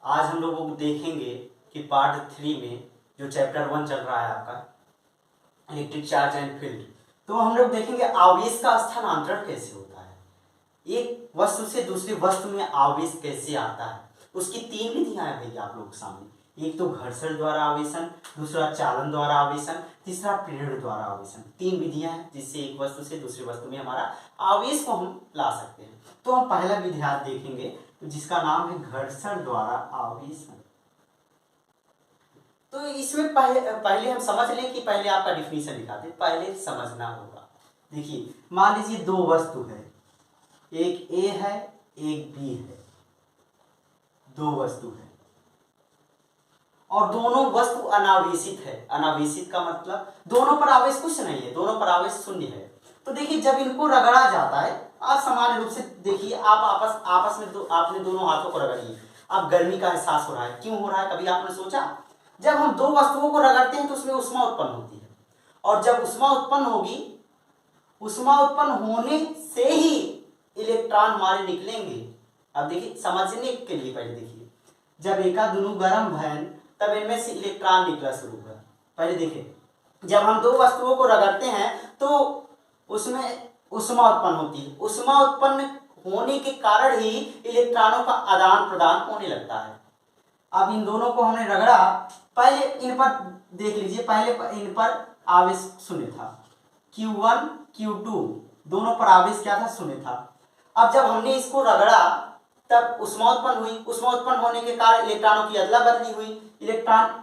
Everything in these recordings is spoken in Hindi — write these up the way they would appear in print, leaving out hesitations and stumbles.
आज हम लोग देखेंगे कि पार्ट 3 में जो चैप्टर 1 चल रहा है आपका इलेक्ट्रिक चार्ज एंड फील्ड, तो हम लोग देखेंगे आवेश का स्थानांतरण कैसे होता है, एक वस्तु से दूसरी वस्तु में आवेश कैसे आता है। उसकी 3 विधियां हैं भैया आप लोगों के सामने, एक तो घर्षण द्वारा आवेशन, दूसरा चालन द्वारा आवेशन, तीसरा प्रेरण द्वारा आवेशन। 3 विधियां हैं जिससे एक वस्तु से दूसरी वस्तु में हमारा आवेश को हम ला सकते हैं। तो हम पहला विधि देखेंगे जिसका नाम है घर्षण द्वारा आवेशन। तो इसमें पहले हम समझ लें कि पहले आपका डिफिनीशन लिखा दे, पहले समझना होगा। देखिए मान लीजिए 2 वस्तु है, एक ए है एक बी है, 2 वस्तु है और दोनों वस्तु अनावेशित है। अनावेशित का मतलब दोनों पर आवेश कुछ नहीं है, दोनों पर आवेश शून्य है। तो देखिए जब इनको रगड़ा जाता है, आप सामान्य रूप से देखिए आप आपस में आपने दोनों हाथों को रगड़िए, आप गर्मी का एहसास हो रहा है। क्यों हो रहा है, कभी आपने सोचा? जब हम 2 वस्तुओं को रगड़ते हैं तो उसमें उष्मा उत्पन्न होती है, और जब उष्मा उत्पन्न होगी, उष्मा उत्पन्न होने से ही इलेक्ट्रॉन हमारे निकलेंगे। अब देखिए समझने के लिए पहले देखिए, जब एका दोनों गर्म भैन तब इनमें से इलेक्ट्रॉन निकला शुरू हुआ। पहले देखिए जब हम 2 वस्तुओं को रगड़ते हैं तो उसमें उष्मा उत्पन्न होती है, उष्मा उत्पन्न होने के कारण ही इलेक्ट्रॉनों का आदान प्रदान होने लगता है। अब इन दोनों को हमने रगड़ा, पहले इन पर देख लीजिए, पहले इन पर आवेश शून्य था, Q1 Q2 दोनों पर आवेश क्या था, शून्य था। अब जब हमने इसको रगड़ा तब उष्मा उत्पन्न हुई, उष्मा उत्पन्न होने के कारण इलेक्ट्रॉनों की अदला बदली हुई। इलेक्ट्रॉन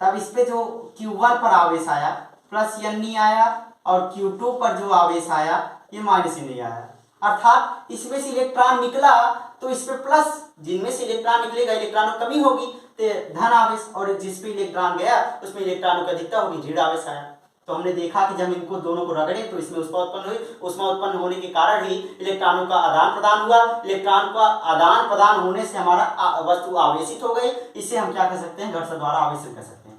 तब इस पे जो Q1 पर आवेश आया प्लस n आया, और Q2 पर जो आवेश आया ये माइनस n आया। अर्थात इसमें से इलेक्ट्रॉन निकला तो इस पे प्लस, जिनमें से इलेक्ट्रॉन निकलेगा इलेक्ट्रॉनों की कमी होगी तो धन आवेश, और जिस पे इलेक्ट्रॉन गया उसमें इलेक्ट्रॉनों की अधिकता होगी, ऋण आवेश आया। तो हमने देखा कि जब इनको दोनों को रगड़े तो इसमें उष्मा उत्पन्न हुई, उष्मा उत्पन्न होने के कारण ही इलेक्ट्रॉनों का आदान प्रदान हुआ। इलेक्ट्रॉन का आदान प्रदान होने से हमारा वस्तु आवेशित हो गई। इससे हम क्या कर सकते हैं, घर्षण द्वारा आवेशन कर सकते हैं।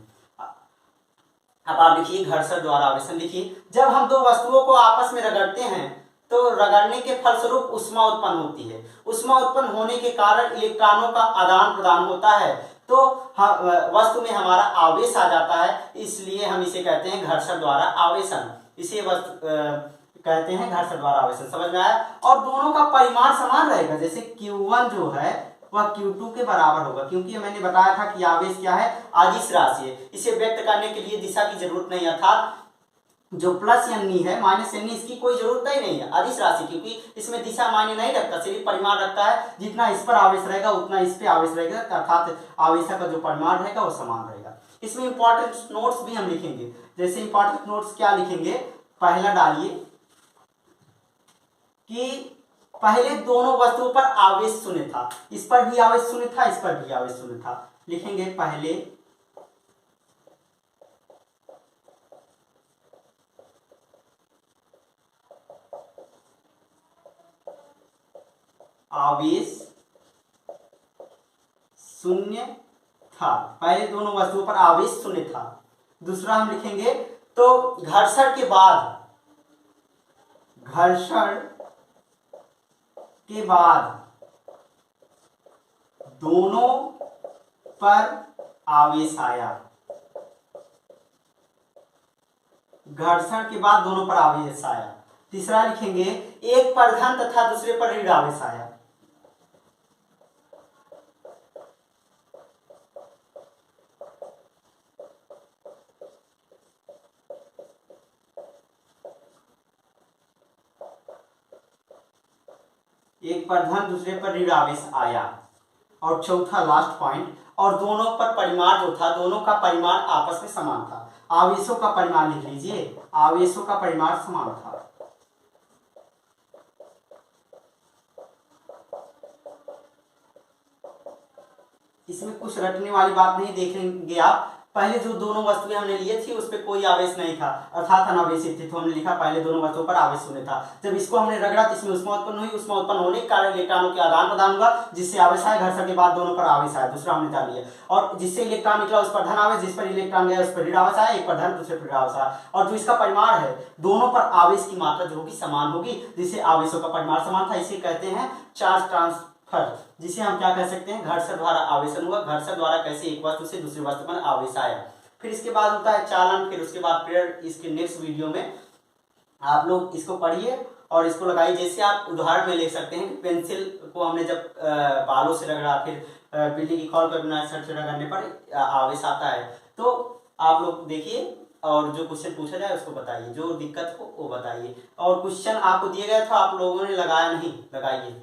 अब आप लिखिए घर्षण द्वारा आवेशन लिखिए। जब हम 2 वस्तुओं को आपस में रगड़ते हैं तो रगड़ने के फलस्वरूप उष्मा उत्पन्न होती है। उष्मा उत्पन्न होने के कारण इलेक्ट्रॉनों का आदान प्रदान होता है, तो वस्तु में हमारा आवेश आ जाता है। इसलिए हम इसे कहते हैं घर्षण द्वारा आवेशन। इसे वस्तु कहते हैं घर्षण द्वारा आवेशन। समझ में आया? और दोनों का परिमाण समान रहेगा, जैसे Q1 जो है वह Q2 के बराबर होगा, क्योंकि मैंने बताया था कि आवेश क्या है, अदिश राशि है। इसे व्यक्त करने के लिए दिशा की जरूरत नहीं, अर्थात जो प्लस n है माइनस n, इसकी कोई जरूरत ही नहीं है, अदिश राशि, क्योंकि इसमें दिशा मायने नहीं रखता, सिर्फ परिमाण रखता है। जितना इस पर आवेश रहेगा उतना इस पे आवेश रहेगा, अर्थात आवेशक का जो परिमाण रहेगा वो समान रहेगा। इसमें इंपॉर्टेंट नोट्स भी हम लिखेंगे। जैसे इंपॉर्टेंट नोट्स क्या लिखेंगे, पहला डालिए कि पहले दोनों वस्तुओं पर आवेश शून्य था, इस पर भी आवेश शून्य था, इस पर भी आवेश शून्य था। लिखेंगे पहले आवेश शून्य था, पहले दोनों वस्तुओं पर आवेश शून्य था। दूसरा हम लिखेंगे तो घर्षण के बाद दोनों पर आवेश आया। घर्षण के बाद दोनों पर आवेश आया। तीसरा लिखेंगे एक पर धन तथा दूसरे पर ऋण आवेश आया। एक पर धन दूसरे पर ऋण आवेश आया। और चौथा लास्ट पॉइंट, और दोनों पर परिमाण जो था, दोनों का परिमाण आपस में समान था। आवेशों का परिमाण लिख लीजिए, आवेशों का परिमाण समान था। इसमें कुछ रटने वाली बात नहीं देखेंगे आप। पहले जो दोनों वस्तुएं हमने लिए थी उस पर कोई आवेश नहीं था, अर्थात अनावेशित थी, तो हमने लिखा पहले दोनों वस्तुओं पर आवेश शून्य था। जब इसको हमने रगड़ा तो इसमें उष्मा उत्पन्न हुई, उष्मा उत्पन्न होने के कारण इलेक्ट्रॉनों के आदान प्रदान हुआ, जिससे आवेश आया। घर्षण के बाद दोनों पर आवेश आया, दूसरा हमने डाल लिया। और जिससे इलेक्ट्रॉन निकला उस पर धन आवेश, जिस पर इलेक्ट्रॉन गया उस पर ऋण आवेश आया। एक पर धन दूसरे पर ऋण आवेश आया। और जो इसका परिमाण है, दोनों पर आवेश की मात्रा जो होगी समान होगी, जिससे आवेशों का परिमाण समान था। इसे कहते हैं चार्ज फर्क, जिसे हम क्या कह सकते हैं, घर्षण द्वारा आवेशन हुआ। घर्षण द्वारा कैसे एक वस्तु से दूसरी वस्तु पर आवेश आया। फिर इसके बाद होता है चालन, फिर उसके बाद प्रेरण। इसके नेक्स्ट वीडियो में आप लोग इसको पढ़िए और इसको लगाइए। जैसे आप उदाहरण में ले सकते हैं कि पेंसिल को हमने जब बालों से रगड़ा, फिर बिजली की कॉल पर बिना सर से रगड़ने पर आवेश आता है। तो आप लोग देखिए और जो क्वेश्चन पूछा जाए उसको बताइए, जो दिक्कत हो वो बताइए। और क्वेश्चन आपको दिए गए था, आप लोगों ने लगाया नहीं, लगाइए।